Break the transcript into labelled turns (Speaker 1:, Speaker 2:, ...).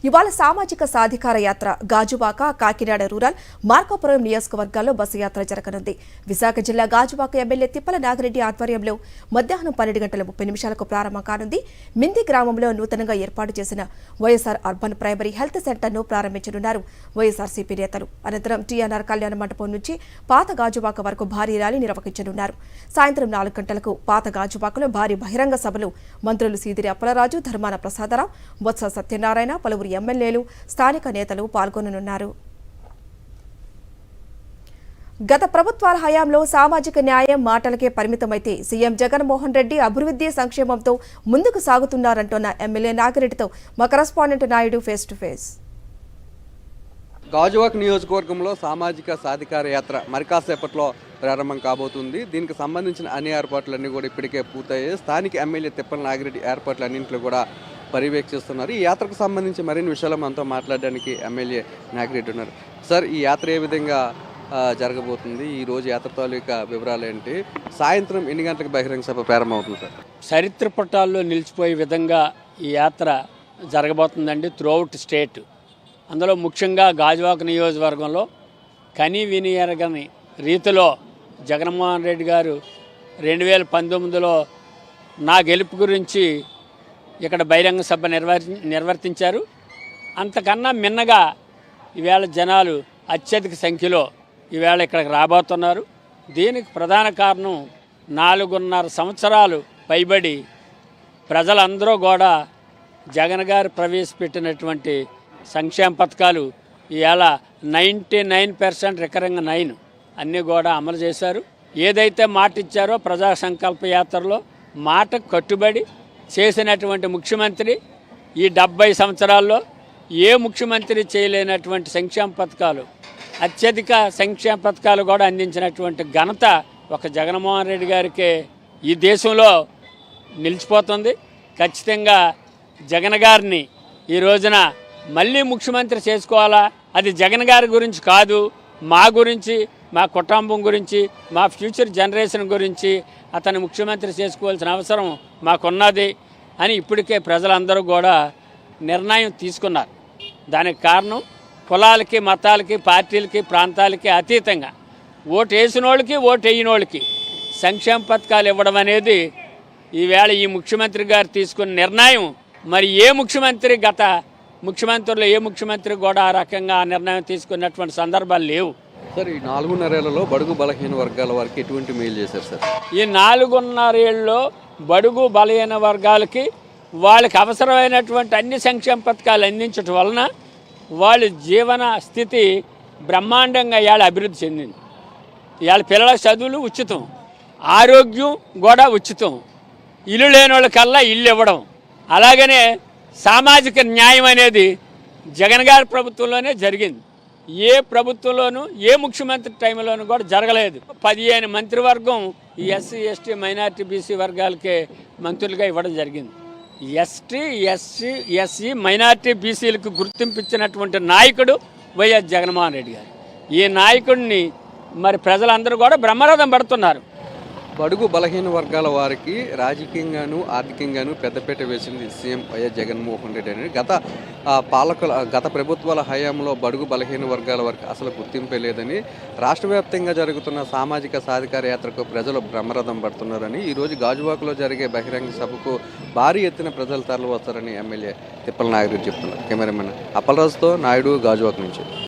Speaker 1: ఇవాళ సామాజిక సాధికార యాత్ర గాజువాక, కాకినాడ రూరల్, మార్కాపురం నియోజకవర్గాల్లో బస్సు యాత్ర జరగనుంది. విశాఖ జిల్లా గాజువాక ఎమ్మెల్యే తిప్పల నాగిరెడ్డి ఆధ్వర్యంలో మధ్యాహ్నం 12:30 ప్రారంభం కానుంది. మింది గ్రామంలో నూతనంగా ఏర్పాటు చేసిన వైఎస్ఆర్ అర్బన్ ప్రైమరీ హెల్త్ సెంటర్ను ప్రారంభించనున్నారు వైఎస్ఆర్సీపీ నేతలు. అనంతరం టీఆర్ఆర్ కళ్యాణ మండపం నుంచి పాత గాజువాక వరకు భారీ ర్యాలీ నిర్వహించనున్నారు. సాయంత్రం 4 గంటలకు పాత గాజువాకలో భారీ బహిరంగ సభలు మంత్రులు సీదిరి అప్పలరాజు, ధర్మాన ప్రసాదరావు, బొత్స సత్యనారాయణ, పలువురు ఎమ్మెల్యేలు, స్థానిక నేతలు పాల్గొననున్నారు. గత ప్రభుత్వాల హయాంలో సామాజిక న్యాయం మాటలకే పరిమితమైతే సీఎం జగన్మోహన్ రెడ్డి అభివృద్ధి సంక్షేమంతో ముందుకు సాగుతున్నారంటున్న ఎమ్మెల్యే నాగిరెడ్డితో మా correspondent Naidu face to face.
Speaker 2: Gajuwaka నియోజకవర్గంలో సామాజిక సాధికార యాత్ర మరి కాసేపట్లో ప్రారంభం కాబోతుంది. దీనికి సంబంధించిన అన్ని ఏర్పాట్లన్నీ కూడా ఇప్పటికే పూర్తయ్యాయి. స్థానిక ఎమ్మెల్యే తిప్పల నాగిరెడ్డి ఏర్పాట్లన్నింటిలో కూడా పర్యవేక్షిస్తున్నారు. ఈ యాత్రకు సంబంధించి మరిన్ని విషయాలు మనతో మాట్లాడడానికి ఎమ్మెల్యే నాగిరెడ్డి ఉన్నారు. సార్, ఈ యాత్ర ఏ విధంగా జరగబోతుంది? ఈ రోజు యాత్ర తాలూకా వివరాలు ఏంటి? సాయంత్రం ఎన్ని గంటలకు బహిరంగ సభ ప్రారంభం అవుతుంది సార్?
Speaker 3: చరిత్ర పటాల్లో నిలిచిపోయే విధంగా ఈ యాత్ర జరగబోతుందండి. త్రూఅవుట్ స్టేట్, అందులో ముఖ్యంగా గాజువాక నియోజకవర్గంలో కని విని ఎరగని రీతిలో జగన్మోహన్ రెడ్డి గారు 2019లో నా గెలుపు గురించి ఇక్కడ బహిరంగ సభ నిర్వర్తించారు. అంతకన్నా మిన్నగా ఈవేళ జనాలు అత్యధిక సంఖ్యలో ఈవేళ ఇక్కడికి రాబోతున్నారు. దీనికి ప్రధాన కారణం 4.5 సంవత్సరాలు పైబడి ప్రజలందరూ కూడా జగన్ గారు ప్రవేశపెట్టినటువంటి సంక్షేమ పథకాలు ఇవాళ 99% రికరింగ్ 9 అన్నీ కూడా అమలు చేశారు. ఏదైతే మాట ఇచ్చారో ప్రజా సంకల్ప యాత్రలో మాటకు కట్టుబడి చేసినటువంటి ముఖ్యమంత్రి ఈ 70 సంవత్సరాల్లో ఏ ముఖ్యమంత్రి చేయలేనటువంటి సంక్షేమ పథకాలు, అత్యధిక సంక్షేమ పథకాలు కూడా అందించినటువంటి ఘనత ఒక జగన్మోహన్ రెడ్డి గారికే ఈ దేశంలో నిలిచిపోతుంది. ఖచ్చితంగా జగన్ గారిని ఈ రోజున మళ్ళీ ముఖ్యమంత్రి చేసుకోవాలా? అది జగన్ గారి గురించి కాదు, మా గురించి, మా కుటుంబం గురించి, మా ఫ్యూచర్ జనరేషన్ గురించి అతను ముఖ్యమంత్రి చేసుకోవాల్సిన అవసరం మాకున్నది అని ఇప్పటికే ప్రజలందరూ కూడా నిర్ణయం తీసుకున్నారు. దానికి కారణం కులాలకి, మతాలకి, పార్టీలకి, ప్రాంతాలకి అతీతంగా ఓటు వేసిన వాళ్ళకి, ఓటు వేయని వాళ్ళకి సంక్షేమ పథకాలు ఇవ్వడం అనేది ఈవేళ ఈ ముఖ్యమంత్రి గారు తీసుకున్న నిర్ణయం. మరి ఏ ముఖ్యమంత్రి, గత ముఖ్యమంత్రులు ఏ ముఖ్యమంత్రి కూడా ఆ రకంగా ఆ నిర్ణయం తీసుకున్నటువంటి సందర్భాలు లేవు.
Speaker 2: సార్, ఈ 4.5 ఏళ్లలో బడుగు బలహీన వర్గాల వారికి ఎటువంటి మేలు చేశారు సార్?
Speaker 3: ఈ 4.5 ఏళ్ళలో బడుగు బలహీన వర్గాలకి వాళ్ళకి అవసరమైనటువంటి అన్ని సంక్షేమ పథకాలు అందించడం వలన వాళ్ళ జీవన స్థితి బ్రహ్మాండంగా ఇవాళ అభివృద్ధి చెందింది. ఇవాళ పిల్లల చదువులు ఉచితం, ఆరోగ్యం కూడా ఉచితం, ఇల్లు లేని వాళ్ళకల్లా ఇల్లు ఇవ్వడం, అలాగనే సామాజిక న్యాయం అనేది జగన్ గారి ప్రభుత్వంలోనే జరిగింది. ఏ ప్రభుత్వంలోనూ ఏ ముఖ్యమంత్రి టైంలోనూ కూడా జరగలేదు. 15 మంత్రివర్గం ఈ ఎస్సీ, ఎస్టీ, మైనార్టీ, బీసీ వర్గాలకే మంత్రులుగా ఇవ్వడం జరిగింది. ఎస్టీ, ఎస్సీ, మైనార్టీ, బీసీలకు గుర్తింపు ఇచ్చినటువంటి నాయకుడు వైఎస్ జగన్మోహన్ రెడ్డి గారు. ఈ నాయకుడిని మరి ప్రజలందరూ కూడా బ్రహ్మరథం పడుతున్నారు.
Speaker 2: బడుగు బలహీన వర్గాల వారికి రాజకీయంగాను ఆర్థికంగాను పెద్దపీట వేసింది సీఎం వైఎస్ జగన్మోహన్ రెడ్డి అని. గత ప్రభుత్వాల హయాంలో బడుగు బలహీన వర్గాల వారికి అసలు గుర్తింపే లేదని, రాష్ట్ర వ్యాప్తంగా జరుగుతున్న సామాజిక సాధికార యాత్రకు ప్రజలు బ్రహ్మరథం పడుతున్నారని, ఈరోజు గాజువాకలో జరిగే బహిరంగ సభకు భారీ ఎత్తున ప్రజలు తరలి వస్తారని ఎమ్మెల్యే తిప్పల నాగిరెడ్డి చెప్తున్నారు. కెమెరామెన్ అప్పలరాజుతో నాయుడు, గాజువాక నుంచి.